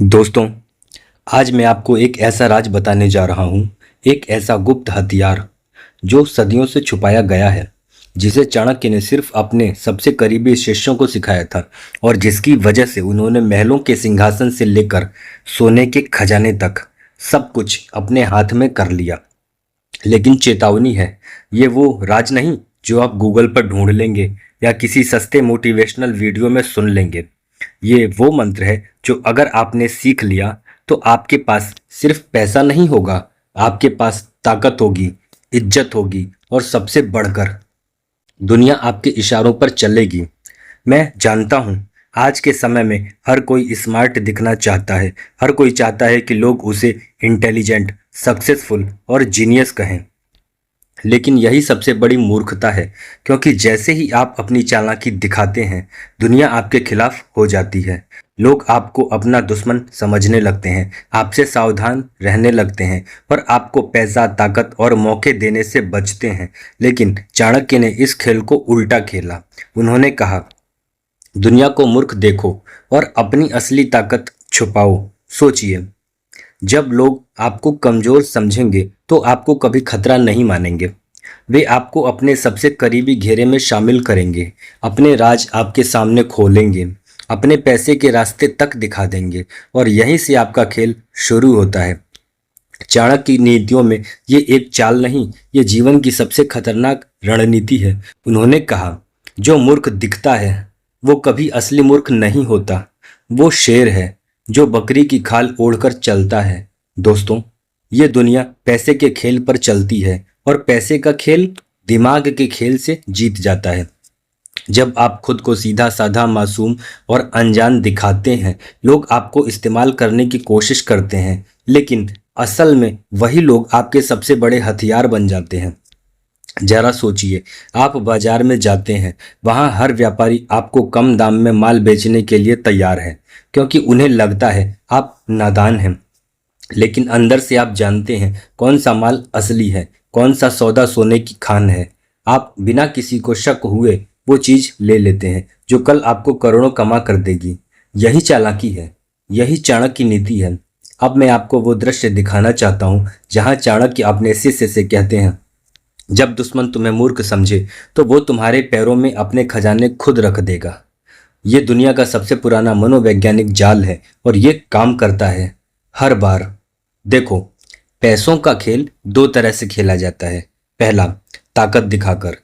दोस्तों, आज मैं आपको एक ऐसा राज बताने जा रहा हूं, एक ऐसा गुप्त हथियार जो सदियों से छुपाया गया है, जिसे चाणक्य ने सिर्फ अपने सबसे करीबी शिष्यों को सिखाया था और जिसकी वजह से उन्होंने महलों के सिंहासन से लेकर सोने के खजाने तक सब कुछ अपने हाथ में कर लिया। लेकिन चेतावनी है, ये वो राज नहीं जो आप गूगल पर ढूंढ लेंगे या किसी सस्ते मोटिवेशनल वीडियो में सुन लेंगे। ये वो मंत्र है जो अगर आपने सीख लिया तो आपके पास सिर्फ पैसा नहीं होगा, आपके पास ताकत होगी, इज्जत होगी और सबसे बढ़कर दुनिया आपके इशारों पर चलेगी। मैं जानता हूं, आज के समय में हर कोई स्मार्ट दिखना चाहता है, हर कोई चाहता है कि लोग उसे इंटेलिजेंट, सक्सेसफुल और जीनियस कहें। लेकिन यही सबसे बड़ी मूर्खता है, क्योंकि जैसे ही आप अपनी चालाकी दिखाते हैं, दुनिया आपके खिलाफ हो जाती है। लोग आपको अपना दुश्मन समझने लगते हैं, आपसे सावधान रहने लगते हैं और आपको पैसा, ताकत और मौके देने से बचते हैं। लेकिन चाणक्य ने इस खेल को उल्टा खेला। उन्होंने कहा, दुनिया को मूर्ख देखो और अपनी असली ताकत छुपाओ। सोचिए, जब लोग आपको कमजोर समझेंगे तो आपको कभी खतरा नहीं मानेंगे। वे आपको अपने सबसे करीबी घेरे में शामिल करेंगे, अपने राज आपके सामने खोलेंगे, अपने पैसे के रास्ते तक दिखा देंगे और यहीं से आपका खेल शुरू होता है। चाणक्य की नीतियों में ये एक चाल नहीं, ये जीवन की सबसे खतरनाक रणनीति है। उन्होंने कहा, जो मूर्ख दिखता है वो कभी असली मूर्ख नहीं होता, वो शेर है जो बकरी की खाल ओढ़कर चलता है। दोस्तों, ये दुनिया पैसे के खेल पर चलती है और पैसे का खेल दिमाग के खेल से जीत जाता है। जब आप खुद को सीधा साधा, मासूम और अनजान दिखाते हैं, लोग आपको इस्तेमाल करने की कोशिश करते हैं, लेकिन असल में वही लोग आपके सबसे बड़े हथियार बन जाते हैं। जरा सोचिए, आप बाजार में जाते हैं, वहां हर व्यापारी आपको कम दाम में माल बेचने के लिए तैयार है, क्योंकि उन्हें लगता है आप नादान हैं। लेकिन अंदर से आप जानते हैं कौन सा माल असली है, कौन सा सौदा सोने की खान है। आप बिना किसी को शक हुए वो चीज ले लेते हैं जो कल आपको करोड़ों कमा कर देगी। यही चालाकी है, यही चाणक्य की नीति है। अब मैं आपको वो दृश्य दिखाना चाहता हूं जहां चाणक्य अपने शिष्य से कहते हैं, जब दुश्मन तुम्हें मूर्ख समझे तो वो तुम्हारे पैरों में अपने खजाने खुद रख देगा। ये दुनिया का सबसे पुराना मनोवैज्ञानिक जाल है और ये काम करता है हर बार। देखो, पैसों का खेल दो तरह से खेला जाता है। पहला, ताकत दिखाकर।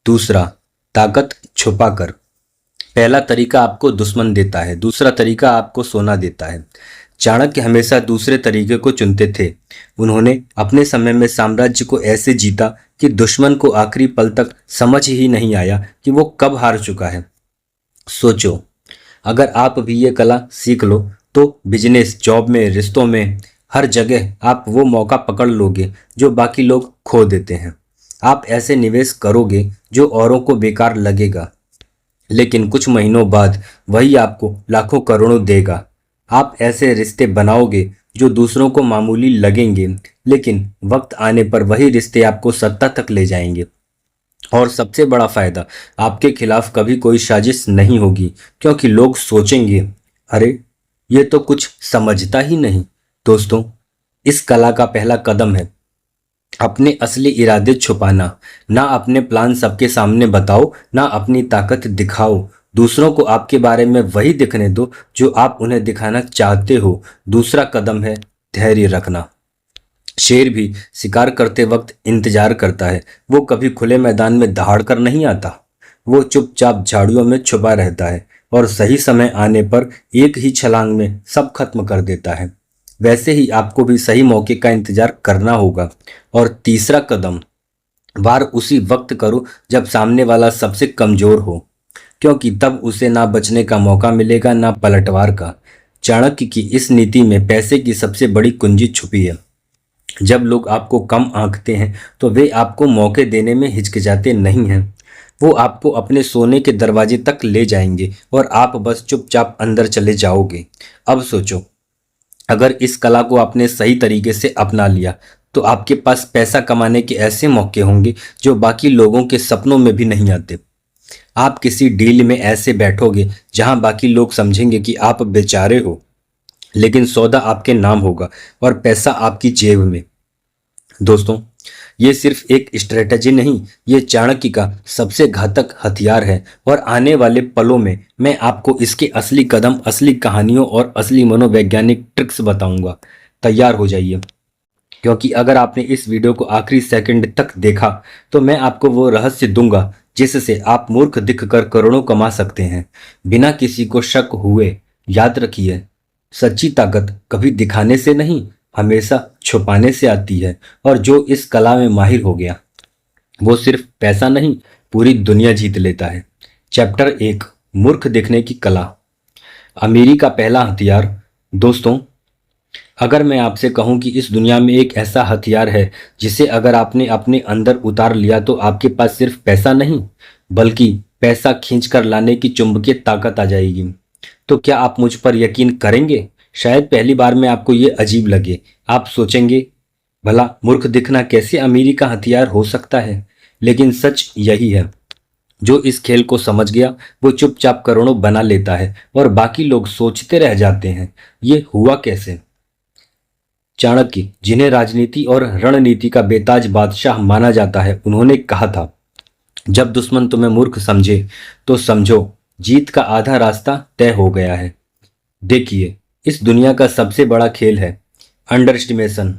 दूसरा, ताकत छुपाकर। पहला तरीका आपको दुश्मन देता है, दूसरा तरीका आपको सोना देता है। चाणक्य हमेशा दूसरे तरीके को चुनते थे। उन्होंने अपने समय में साम्राज्य को ऐसे जीता कि दुश्मन को आखिरी पल तक समझ ही नहीं आया कि वो कब हार चुका है। सोचो, अगर आप भी ये कला सीख लो तो बिजनेस, जॉब में, रिश्तों में, हर जगह आप वो मौका पकड़ लोगे जो बाकी लोग खो देते हैं। आप ऐसे निवेश करोगे जो औरों को बेकार लगेगा, लेकिन कुछ महीनों बाद वही आपको लाखों करोड़ों देगा। आप ऐसे रिश्ते बनाओगे जो दूसरों को मामूली लगेंगे, लेकिन वक्त आने पर वही रिश्ते आपको सत्ता तक ले जाएंगे। और सबसे बड़ा फायदा, आपके खिलाफ कभी कोई साजिश नहीं होगी, क्योंकि लोग सोचेंगे, अरे ये तो कुछ समझता ही नहीं। दोस्तों, इस कला का पहला कदम है अपने असली इरादे छुपाना। ना अपने प्लान सबके सामने बताओ, ना अपनी ताकत दिखाओ। दूसरों को आपके बारे में वही दिखने दो जो आप उन्हें दिखाना चाहते हो। दूसरा कदम है धैर्य रखना। शेर भी शिकार करते वक्त इंतजार करता है। वो कभी खुले मैदान में दहाड़ कर नहीं आता। वो चुपचाप झाड़ियों में छुपा रहता है और सही समय आने पर एक ही छलांग में सब खत्म कर देता है। वैसे ही आपको भी सही मौके का इंतजार करना होगा। और तीसरा कदम, वार उसी वक्त करो जब सामने वाला सबसे कमजोर हो, क्योंकि तब उसे ना बचने का मौका मिलेगा, ना पलटवार का। चाणक्य की इस नीति में पैसे की सबसे बड़ी कुंजी छुपी है। जब लोग आपको कम आंकते हैं तो वे आपको मौके देने में हिचकिचाते नहीं हैं। वो आपको अपने सोने के दरवाजे तक ले जाएंगे और आप बस चुपचाप अंदर चले जाओगे। अब सोचो, अगर इस कला को आपने सही तरीके से अपना लिया तो आपके पास पैसा कमाने के ऐसे मौके होंगे जो बाकी लोगों के सपनों में भी नहीं आते। आप किसी डील में ऐसे बैठोगे जहां बाकी लोग समझेंगे कि आप बेचारे हो, लेकिन सौदा आपके नाम होगा और पैसा आपकी जेब में। दोस्तों, ये सिर्फ एक स्ट्रेटजी नहीं, ये चाणक्य का सबसे घातक हथियार है और आने वाले पलों में मैं आपको इसके असली कदम, असली कहानियों और असली मनोवैज्ञानिक ट्रिक्स बताऊंगा। तैयार हो जाइए, क्योंकि अगर आपने इस वीडियो को आखिरी सेकंड तक देखा तो मैं आपको वो रहस्य दूंगा जिससे आप मूर्ख दिखकर करोड़ों कमा सकते हैं बिना किसी को शक हुए। याद रखिए, सच्ची ताकत कभी दिखाने से नहीं, हमेशा छुपाने से आती है। और जो इस कला में माहिर हो गया वो सिर्फ पैसा नहीं, पूरी दुनिया जीत लेता है। चैप्टर 1, मूर्ख दिखने की कला, अमीरी का पहला हथियार। दोस्तों, अगर मैं आपसे कहूं कि इस दुनिया में एक ऐसा हथियार है जिसे अगर आपने अपने अंदर उतार लिया तो आपके पास सिर्फ पैसा नहीं बल्कि पैसा खींच कर लाने की चुंबकीय ताकत आ जाएगी, तो क्या आप मुझ पर यकीन करेंगे? शायद पहली बार में आपको ये अजीब लगे। आप सोचेंगे, भला मूर्ख दिखना कैसे अमीरी का हथियार हो सकता है? लेकिन सच यही है, जो इस खेल को समझ गया वो चुपचाप करोड़ों बना लेता है और बाकी लोग सोचते रह जाते हैं ये हुआ कैसे। चाणक्य, जिन्हें राजनीति और रणनीति का बेताज बादशाह माना जाता है, उन्होंने कहा था, जब दुश्मन तुम्हें मूर्ख समझे तो समझो जीत का आधा रास्ता तय हो गया है। देखिए, इस दुनिया का सबसे बड़ा खेल है अंडर एस्टिमेशन।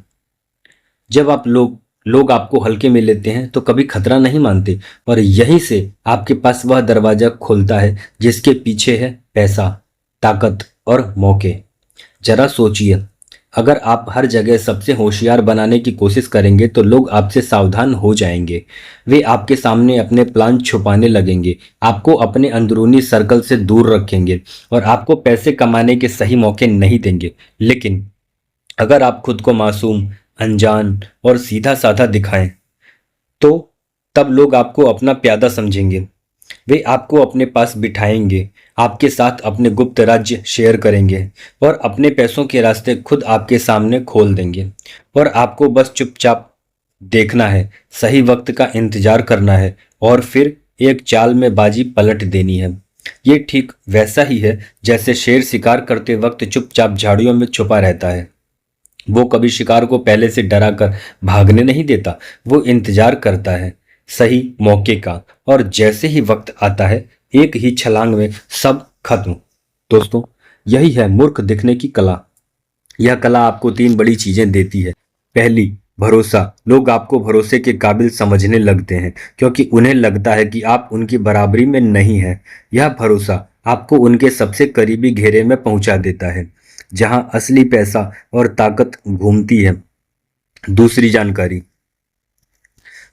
जब आप लोग आपको हल्के में लेते हैं तो कभी खतरा नहीं मानते, और यहीं से आपके पास वह दरवाजा खुलता है जिसके पीछे है पैसा, ताकत और मौके। जरा सोचिए, अगर आप हर जगह सबसे होशियार बनाने की कोशिश करेंगे तो लोग आपसे सावधान हो जाएंगे। वे आपके सामने अपने प्लान छुपाने लगेंगे, आपको अपने अंदरूनी सर्कल से दूर रखेंगे और आपको पैसे कमाने के सही मौके नहीं देंगे। लेकिन अगर आप खुद को मासूम, अनजान और सीधा साधा दिखाएं तो तब लोग आपको अपना प्यादा समझेंगे। वे आपको अपने पास बिठाएंगे, आपके साथ अपने गुप्त राज्य शेयर करेंगे और अपने पैसों के रास्ते खुद आपके सामने खोल देंगे। और आपको बस चुपचाप देखना है, सही वक्त का इंतजार करना है और फिर एक चाल में बाजी पलट देनी है। ये ठीक वैसा ही है जैसे शेर शिकार करते वक्त चुपचाप झाड़ियों में छुपा रहता है। वो कभी शिकार को पहले से डराकर भागने नहीं देता, वो इंतजार करता है सही मौके का, और जैसे ही वक्त आता है एक ही छलांग में सब खत्म। दोस्तों, यही है मूर्ख दिखने की कला। यह कला आपको 3 बड़ी चीजें देती है। पहली, भरोसा। लोग आपको भरोसे के काबिल समझने लगते हैं क्योंकि उन्हें लगता है कि आप उनकी बराबरी में नहीं हैं। यह भरोसा आपको उनके सबसे करीबी घेरे में पहुंचा देता है जहां असली पैसा और ताकत घूमती है। दूसरी, जानकारी।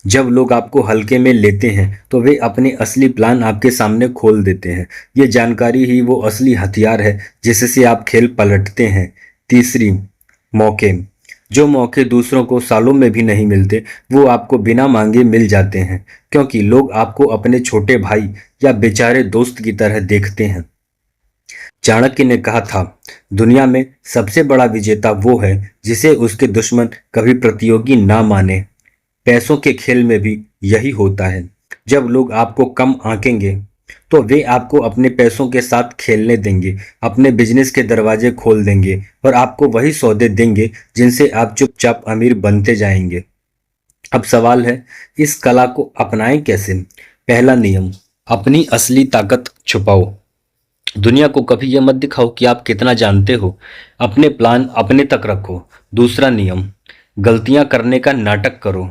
जब लोग आपको हल्के में लेते हैं तो वे अपने असली प्लान आपके सामने खोल देते हैं। ये जानकारी ही वो असली हथियार है जिससे आप खेल पलटते हैं। तीसरी, मौके। जो मौके दूसरों को सालों में भी नहीं मिलते वो आपको बिना मांगे मिल जाते हैं, क्योंकि लोग आपको अपने छोटे भाई या बेचारे दोस्त की तरह देखते हैं। चाणक्य ने कहा था, दुनिया में सबसे बड़ा विजेता वो है जिसे उसके दुश्मन कभी प्रतियोगी ना माने। पैसों के खेल में भी यही होता है। जब लोग आपको कम आंकेंगे तो वे आपको अपने पैसों के साथ खेलने देंगे, अपने बिजनेस के दरवाजे खोल देंगे और आपको वही सौदे देंगे जिनसे आप चुपचाप अमीर बनते जाएंगे। अब सवाल है, इस कला को अपनाएं कैसे? पहला नियम, अपनी असली ताकत छुपाओ। दुनिया को कभी यह मत दिखाओ कि आप कितना जानते हो, अपने प्लान अपने तक रखो। दूसरा नियम, गलतियां करने का नाटक करो।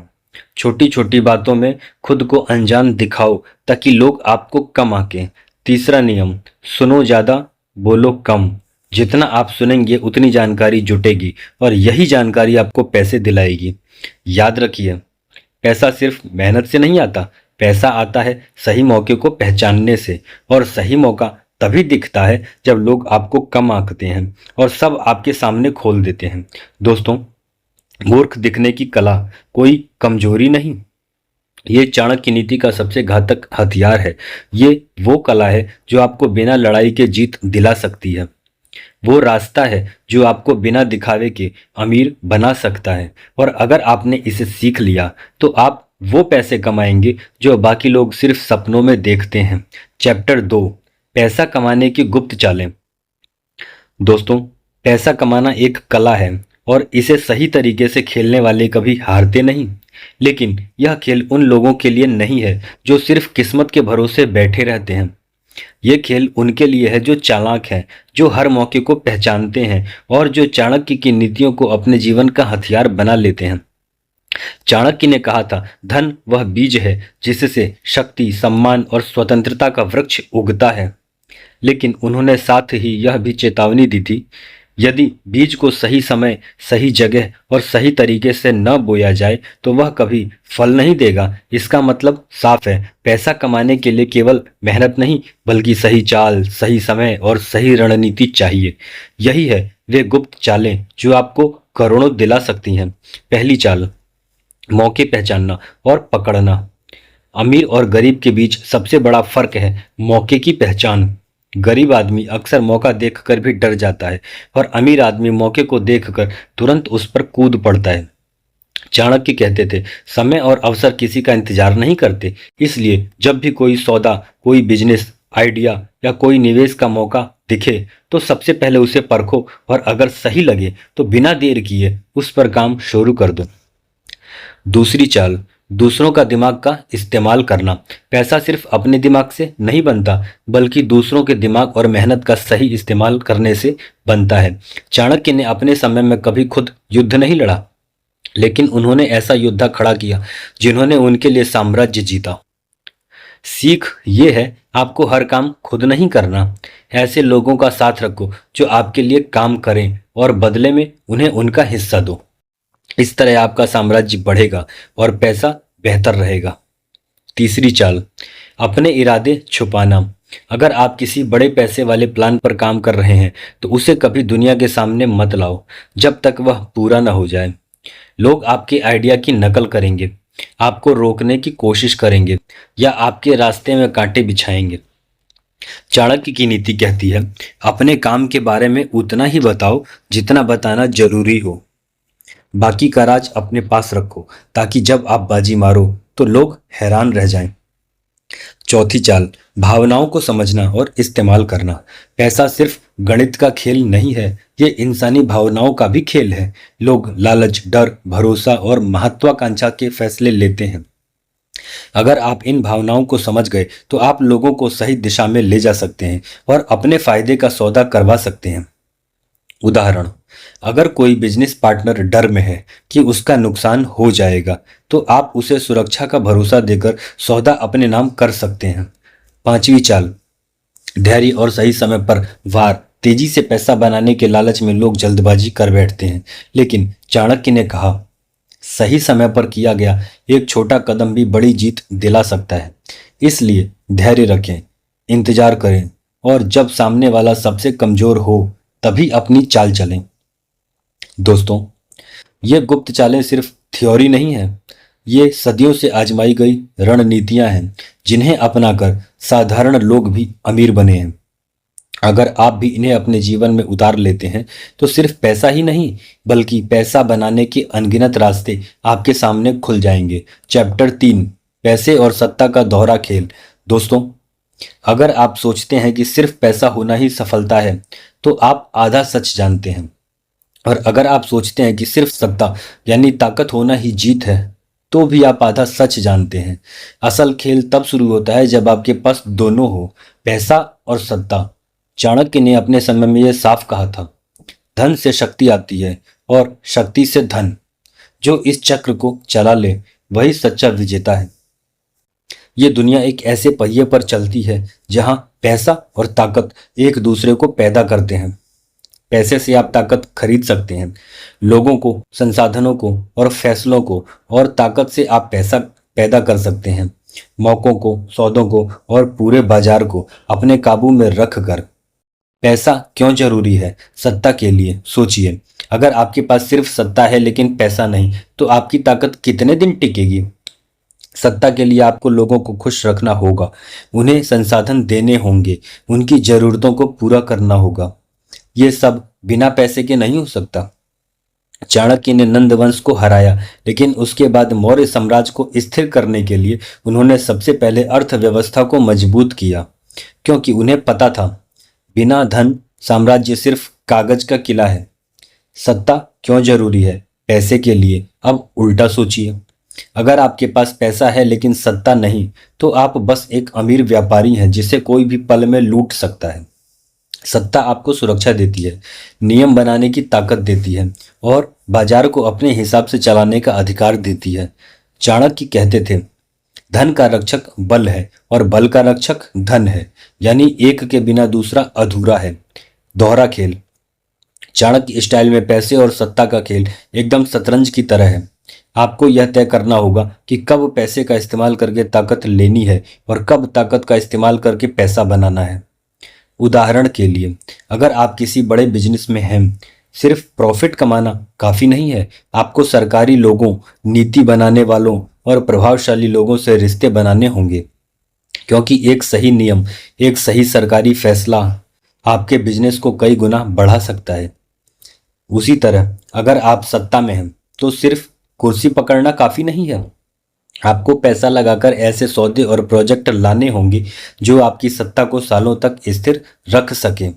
छोटी छोटी बातों में खुद को अनजान दिखाओ ताकि लोग आपको कम आंकें। तीसरा नियम, सुनो ज्यादा, बोलो कम। जितना आप सुनेंगे उतनी जानकारी जुटेगी और यही जानकारी आपको पैसे दिलाएगी। याद रखिए, पैसा सिर्फ मेहनत से नहीं आता, पैसा आता है सही मौके को पहचानने से, और सही मौका तभी दिखता है जब लोग आपको कम आंकते हैं और सब आपके सामने खोल देते हैं। दोस्तों, मूर्ख दिखने की कला कोई कमजोरी नहीं, ये चाणक्य नीति का सबसे घातक हथियार है। ये वो कला है जो आपको बिना लड़ाई के जीत दिला सकती है। वो रास्ता है जो आपको बिना दिखावे के अमीर बना सकता है, और अगर आपने इसे सीख लिया तो आप वो पैसे कमाएंगे जो बाकी लोग सिर्फ सपनों में देखते हैं। चैप्टर 2, पैसा कमाने की गुप्त चालें। दोस्तों, पैसा कमाना एक कला है और इसे सही तरीके से खेलने वाले कभी हारते नहीं। लेकिन यह खेल उन लोगों के लिए नहीं है जो सिर्फ किस्मत के भरोसे बैठे रहते हैं। ये खेल उनके लिए है जो चालाक हैं, जो हर मौके को पहचानते हैं और जो चाणक्य की नीतियों को अपने जीवन का हथियार बना लेते हैं। चाणक्य ने कहा था, धन वह बीज है जिससे शक्ति, सम्मान और स्वतंत्रता का वृक्ष उगता है। लेकिन उन्होंने साथ ही यह भी चेतावनी दी थी, यदि बीज को सही समय, सही जगह और सही तरीके से न बोया जाए तो वह कभी फल नहीं देगा। इसका मतलब साफ है, पैसा कमाने के लिए केवल मेहनत नहीं बल्कि सही चाल, सही समय और सही रणनीति चाहिए। यही है वे गुप्त चालें जो आपको करोड़ों दिला सकती हैं। पहली चाल, मौके पहचानना और पकड़ना। अमीर और गरीब के बीच सबसे बड़ा फर्क है मौके की पहचान। गरीब आदमी अक्सर मौका देखकर भी डर जाता है और अमीर आदमी मौके को देखकर तुरंत उस पर कूद पड़ता है। चाणक्य कहते थे, समय और अवसर किसी का इंतजार नहीं करते। इसलिए जब भी कोई सौदा, कोई बिजनेस आइडिया या कोई निवेश का मौका दिखे तो सबसे पहले उसे परखो और अगर सही लगे तो बिना देर किए उस पर काम शुरू कर दो। दूसरी चाल, दूसरों का दिमाग का इस्तेमाल करना। पैसा सिर्फ अपने दिमाग से नहीं बनता बल्कि दूसरों के दिमाग और मेहनत का सही इस्तेमाल करने से बनता है। चाणक्य ने अपने समय में कभी खुद युद्ध नहीं लड़ा, लेकिन उन्होंने ऐसा योद्धा खड़ा किया जिन्होंने उनके लिए साम्राज्य जीता। सीख ये है, आपको हर काम खुद नहीं करना। ऐसे लोगों का साथ रखो जो आपके लिए काम करें और बदले में उन्हें उनका हिस्सा दो। इस तरह आपका साम्राज्य बढ़ेगा और पैसा बेहतर रहेगा। तीसरी चाल, अपने इरादे छुपाना। अगर आप किसी बड़े पैसे वाले प्लान पर काम कर रहे हैं तो उसे कभी दुनिया के सामने मत लाओ जब तक वह पूरा न हो जाए। लोग आपके आइडिया की नकल करेंगे, आपको रोकने की कोशिश करेंगे या आपके रास्ते में कांटे बिछाएंगे। चाणक्य की नीति कहती है, अपने काम के बारे में उतना ही बताओ जितना बताना जरूरी हो। बाकी का राज अपने पास रखो ताकि जब आप बाजी मारो तो लोग हैरान रह जाएं। चौथी चाल, भावनाओं को समझना और इस्तेमाल करना। पैसा सिर्फ गणित का खेल नहीं है, ये इंसानी भावनाओं का भी खेल है। लोग लालच, डर, भरोसा और महत्वाकांक्षा के फैसले लेते हैं। अगर आप इन भावनाओं को समझ गए तो आप लोगों को सही दिशा में ले जा सकते हैं और अपने फायदे का सौदा करवा सकते हैं। उदाहरण, अगर कोई बिजनेस पार्टनर डर में है कि उसका नुकसान हो जाएगा तो आप उसे सुरक्षा का भरोसा देकर सौदा अपने नाम कर सकते हैं। पांचवी चाल, धैर्य और सही समय पर वार। तेजी से पैसा बनाने के लालच में लोग जल्दबाजी कर बैठते हैं, लेकिन चाणक्य ने कहा, सही समय पर किया गया एक छोटा कदम भी बड़ी जीत दिला सकता है। इसलिए धैर्य रखें, इंतजार करें और जब सामने वाला सबसे कमजोर हो तभी अपनी चाल चलें। दोस्तों, ये गुप्त चालें सिर्फ थ्योरी नहीं है, ये सदियों से आजमाई गई रणनीतियां हैं जिन्हें अपनाकर साधारण लोग भी अमीर बने हैं। अगर आप भी इन्हें अपने जीवन में उतार लेते हैं तो सिर्फ पैसा ही नहीं बल्कि पैसा बनाने के अनगिनत रास्ते आपके सामने खुल जाएंगे। चैप्टर 3, पैसे और सत्ता का दोहरा खेल। दोस्तों, अगर आप सोचते हैं कि सिर्फ पैसा होना ही सफलता है तो आप आधा सच जानते हैं, और अगर आप सोचते हैं कि सिर्फ सत्ता यानी ताकत होना ही जीत है तो भी आप आधा सच जानते हैं। असल खेल तब शुरू होता है जब आपके पास दोनों हो, पैसा और सत्ता। चाणक्य ने अपने समय में यह साफ कहा था, धन से शक्ति आती है और शक्ति से धन। जो इस चक्र को चला ले वही सच्चा विजेता है। ये दुनिया एक ऐसे पहिए पर चलती है जहां पैसा और ताकत एक दूसरे को पैदा करते हैं। पैसे से आप ताकत खरीद सकते हैं, लोगों को, संसाधनों को और फैसलों को, और ताकत से आप पैसा पैदा कर सकते हैं, मौकों को, सौदों को और पूरे बाजार को अपने काबू में रख कर। पैसा क्यों जरूरी है? सत्ता के लिए। सोचिए, अगर आपके पास सिर्फ सत्ता है लेकिन पैसा नहीं तो आपकी ताकत कितने दिन टिकेगी? सत्ता के लिए आपको लोगों को खुश रखना होगा, उन्हें संसाधन देने होंगे, उनकी जरूरतों को पूरा करना होगा। ये सब बिना पैसे के नहीं हो सकता। चाणक्य ने नंद वंश को हराया, लेकिन उसके बाद मौर्य साम्राज्य को स्थिर करने के लिए उन्होंने सबसे पहले अर्थव्यवस्था को मजबूत किया, क्योंकि उन्हें पता था बिना धन साम्राज्य सिर्फ कागज का किला है। सत्ता क्यों जरूरी है? पैसे के लिए। अब उल्टा सोचिए, अगर आपके पास पैसा है लेकिन सत्ता नहीं, तो आप बस एक अमीर व्यापारी हैं जिसे कोई भी पल में लूट सकता है। सत्ता आपको सुरक्षा देती है, नियम बनाने की ताकत देती है और बाजार को अपने हिसाब से चलाने का अधिकार देती है। चाणक्य कहते थे, धन का रक्षक बल है और बल का रक्षक धन है, यानी एक के बिना दूसरा अधूरा है। दोहरा खेल। चाणक्य स्टाइल में पैसे और सत्ता का खेल एकदम शतरंज की तरह है। आपको यह तय करना होगा कि कब पैसे का इस्तेमाल करके ताकत लेनी है और कब ताकत का इस्तेमाल करके पैसा बनाना है। उदाहरण के लिए, अगर आप किसी बड़े बिजनेस में हैं, सिर्फ प्रॉफिट कमाना काफी नहीं है। आपको सरकारी लोगों, नीति बनाने वालों और प्रभावशाली लोगों से रिश्ते बनाने होंगे, क्योंकि एक सही नियम, एक सही सरकारी फैसला आपके बिजनेस को कई गुना बढ़ा सकता है। उसी तरह अगर आप सत्ता में हैं, तो सिर्फ कुर्सी पकड़ना काफी नहीं है। आपको पैसा लगाकर ऐसे सौदे और प्रोजेक्ट लाने होंगे जो आपकी सत्ता को सालों तक स्थिर रख सके।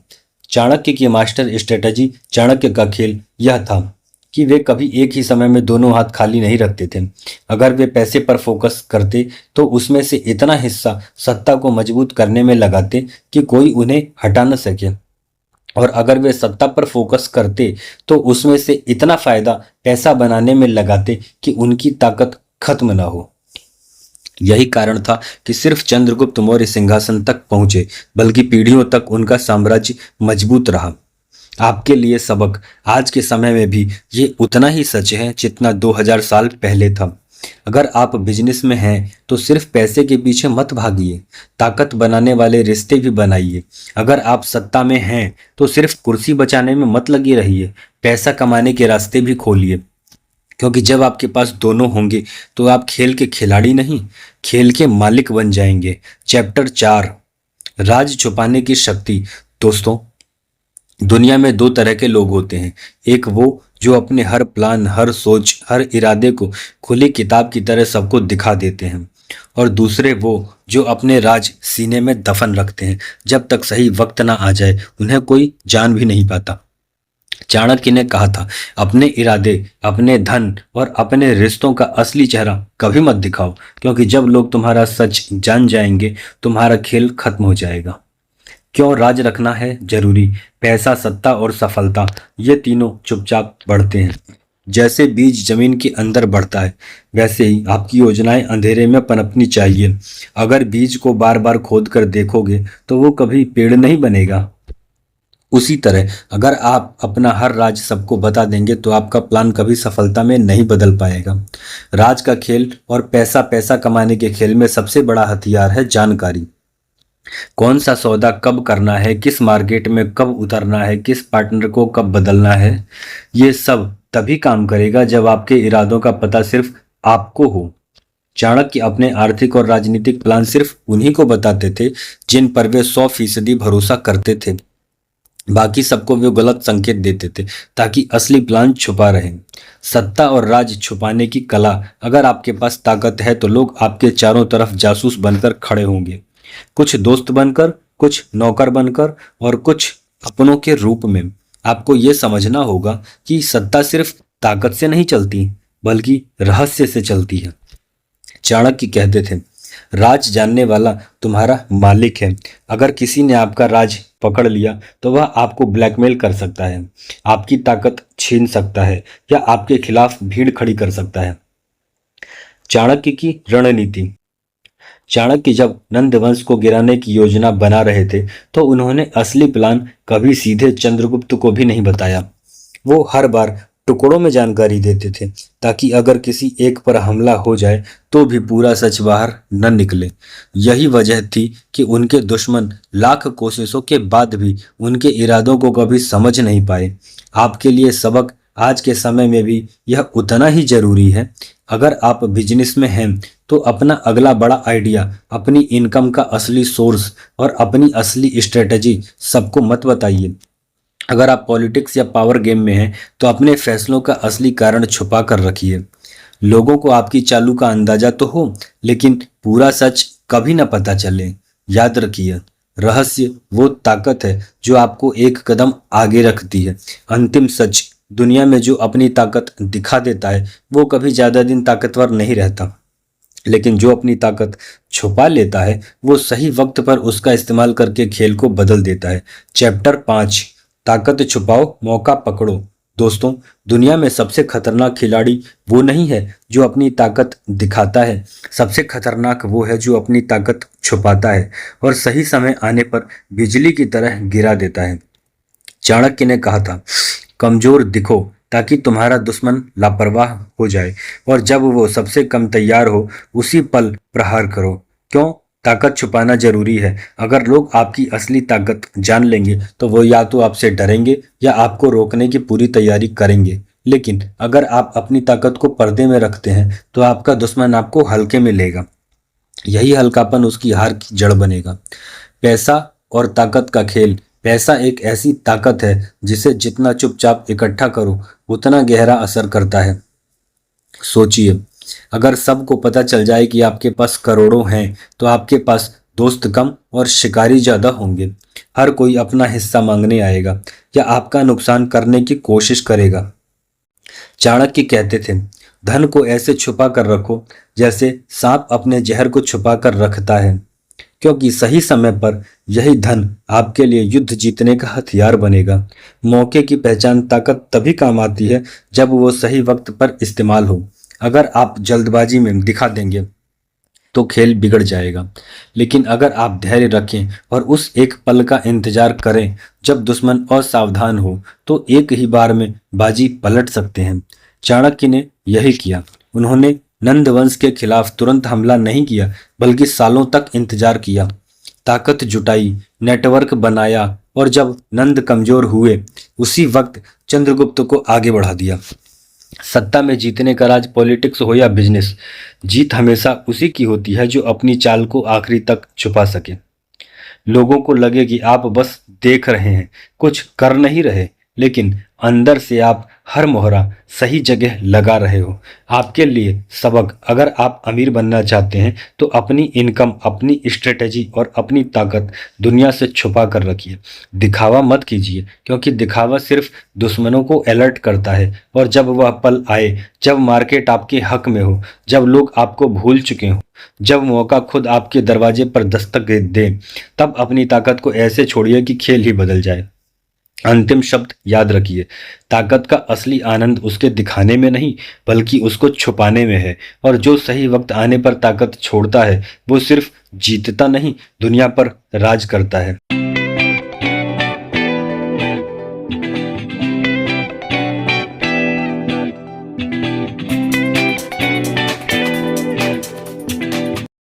चाणक्य की मास्टर स्ट्रेटजी, चाणक्य का खेल यह था कि वे कभी एक ही समय में दोनों हाथ खाली नहीं रखते थे। अगर वे पैसे पर फोकस करते तो उसमें से इतना हिस्सा सत्ता को मजबूत करने में लगाते कि कोई उन्हें हटा न सके, और अगर वे सत्ता पर फोकस करते तो उसमें से इतना फायदा पैसा बनाने में लगाते कि उनकी ताकत खत्म ना हो। यही कारण था कि सिर्फ चंद्रगुप्त मौर्य सिंहासन तक पहुंचे, बल्कि पीढ़ियों तक उनका साम्राज्य मजबूत रहा। आपके लिए सबक आज के समय में भी ये उतना ही सच है जितना 2000 साल पहले था। अगर आप बिजनेस में हैं तो सिर्फ पैसे के पीछे मत भागिए, ताकत बनाने वाले रिश्ते भी बनाइए। अगर आप सत्ता में हैं तो सिर्फ कुर्सी बचाने में मत लगे रहिए, पैसा कमाने के रास्ते भी खोलिए, क्योंकि जब आपके पास दोनों होंगे तो आप खेल के खिलाड़ी नहीं, खेल के मालिक बन जाएंगे। चैप्टर 4, राज छुपाने की शक्ति। दोस्तों, दुनिया में दो तरह के लोग होते हैं। एक वो जो अपने हर प्लान, हर सोच, हर इरादे को खुली किताब की तरह सबको दिखा देते हैं, और दूसरे वो जो अपने राज सीने में दफन रखते हैं। जब तक सही वक्त ना आ जाए उन्हें कोई जान भी नहीं पाता। चाणक्य ने कहा था, अपने इरादे, अपने धन और अपने रिश्तों का असली चेहरा कभी मत दिखाओ, क्योंकि जब लोग तुम्हारा सच जान जाएंगे तुम्हारा खेल खत्म हो जाएगा। क्यों राज रखना है जरूरी? पैसा, सत्ता और सफलता, ये तीनों चुपचाप बढ़ते हैं। जैसे बीज जमीन के अंदर बढ़ता है, वैसे ही आपकी योजनाएं अंधेरे में पनपनी चाहिए। अगर बीज को बार बार खोद कर देखोगे तो वो कभी पेड़ नहीं बनेगा। उसी तरह अगर आप अपना हर राज सबको बता देंगे तो आपका प्लान कभी सफलता में नहीं बदल पाएगा। राज का खेल और पैसा पैसा कमाने के खेल में सबसे बड़ा हथियार है जानकारी। कौन सा सौदा कब करना है, किस मार्केट में कब उतरना है, किस पार्टनर को कब बदलना है, ये सब तभी काम करेगा जब आपके इरादों का पता सिर्फ आपको हो। चाणक्य अपने आर्थिक और राजनीतिक प्लान सिर्फ उन्हीं को बताते थे जिन पर वे 100% भरोसा करते थे। बाकी सबको वे गलत संकेत देते थे ताकि असली प्लान छुपा रहे। सत्ता और राज छुपाने की कला। अगर आपके पास ताकत है तो लोग आपके चारों तरफ जासूस बनकर खड़े होंगे, कुछ दोस्त बनकर, कुछ नौकर बनकर और कुछ अपनों के रूप में। आपको यह समझना होगा कि सत्ता सिर्फ ताकत से नहीं चलती, बल्कि रहस्य से चलती है। चाणक्य कहते थे, राज जानने वाला तुम्हारा मालिक है। अगर किसी ने आपका राज पकड़ लिया तो वह आपको ब्लैकमेल कर सकता है, आपकी ताकत छीन सकता है या आपके खिलाफ भीड़ खड़ी कर सकता है। चाणक्य की रणनीति। चाणक्य जब नंद वंश को गिराने की योजना बना रहे थे तो उन्होंने असली प्लान कभी सीधे चंद्रगुप्त को भी नहीं बताया। वो हर बार टुकड़ों में जानकारी देते थे ताकि अगर किसी एक पर हमला हो जाए तो भी पूरा सच बाहर न निकले। यही वजह थी कि उनके दुश्मन लाख कोशिशों के बाद भी उनके इरादों को कभी समझ नहीं पाए। आपके लिए सबक आज के समय में भी यह उतना ही जरूरी है। अगर आप बिजनेस में हैं तो अपना अगला बड़ा आइडिया, अपनी इनकम का असली सोर्स और अपनी असली स्ट्रेटजी सबको मत बताइए। अगर आप पॉलिटिक्स या पावर गेम में हैं तो अपने फैसलों का असली कारण छुपा कर रखिए। लोगों को आपकी चालू का अंदाजा तो हो, लेकिन पूरा सच कभी ना पता चले। याद रखिए, रहस्य वो ताकत है जो आपको एक कदम आगे रखती है। अंतिम सच, दुनिया में जो अपनी ताकत दिखा देता है वो कभी ज्यादा दिन ताकतवर नहीं रहता, लेकिन जो अपनी ताकत छुपा लेता है वो सही वक्त पर उसका इस्तेमाल करके खेल को बदल देता है। चैप्टर 5, ताकत छुपाओ, मौका पकड़ो। दोस्तों, दुनिया में सबसे खतरनाक खिलाड़ी वो नहीं है जो अपनी ताकत दिखाता है, सबसे खतरनाक वो है जो अपनी ताकत छुपाता है और सही समय आने पर बिजली की तरह गिरा देता है। चाणक्य ने कहा था, कमजोर दिखो ताकि तुम्हारा दुश्मन लापरवाह हो जाए, और जब वो सबसे कम तैयार हो उसी पल प्रहार करो। क्यों? ताकत छुपाना जरूरी है। अगर लोग आपकी असली ताकत जान लेंगे तो वो या तो आपसे डरेंगे या आपको रोकने की पूरी तैयारी करेंगे। लेकिन अगर आप अपनी ताकत को पर्दे में रखते हैं तो आपका दुश्मन आपको हल्के में लेगा। यही हल्कापन उसकी हार की जड़ बनेगा। पैसा और ताकत का खेल। पैसा एक ऐसी ताकत है जिसे जितना चुपचाप इकट्ठा करो उतना गहरा असर करता है। सोचिए, अगर सबको पता चल जाए कि आपके पास करोड़ों हैं तो आपके पास दोस्त कम और शिकारी ज्यादा होंगे। हर कोई अपना हिस्सा मांगने आएगा या आपका नुकसान करने की कोशिश करेगा। चाणक्य कहते थे, धन को ऐसे छुपा कर रखो जैसे सांप अपने जहर को छुपा कर रखता है, क्योंकि सही समय पर यही धन आपके लिए युद्ध जीतने का हथियार बनेगा। मौके की पहचान ताकत तभी काम आती है जब वो सही वक्त पर इस्तेमाल हो। अगर आप जल्दबाजी में दिखा देंगे तो खेल बिगड़ जाएगा, लेकिन अगर आप धैर्य रखें और उस एक पल का इंतजार करें जब दुश्मन असावधान हो तो एक ही बार में बाजी पलट सकते हैं। चाणक्य ने यही किया। उन्होंने नंद वंश के खिलाफ तुरंत हमला नहीं किया, बल्कि सालों तक इंतजार किया, ताकत जुटाई, नेटवर्क बनाया, और जब नंद कमजोर हुए उसी वक्त चंद्रगुप्त को आगे बढ़ा दिया। सत्ता में जीतने का राज, पॉलिटिक्स हो या बिजनेस, जीत हमेशा उसी की होती है जो अपनी चाल को आखिरी तक छुपा सके। लोगों को लगे कि आप बस देख रहे हैं, कुछ कर नहीं रहे, लेकिन अंदर से आप हर मोहरा सही जगह लगा रहे हो। आपके लिए सबक, अगर आप अमीर बनना चाहते हैं तो अपनी इनकम, अपनी स्ट्रेटेजी और अपनी ताकत दुनिया से छुपा कर रखिए। दिखावा मत कीजिए, क्योंकि दिखावा सिर्फ दुश्मनों को अलर्ट करता है, और जब वह पल आए, जब मार्केट आपके हक में हो, जब लोग आपको भूल चुके हो, जब मौका खुद आपके दरवाजे पर दस्तक दे, तब अपनी ताकत को ऐसे छोड़िए कि खेल ही बदल जाए। अंतिम शब्द याद रखिए, ताकत का असली आनंद उसके दिखाने में नहीं बल्कि उसको छुपाने में है, और जो सही वक्त आने पर ताकत छोड़ता है वो सिर्फ जीतता नहीं, दुनिया पर राज करता है।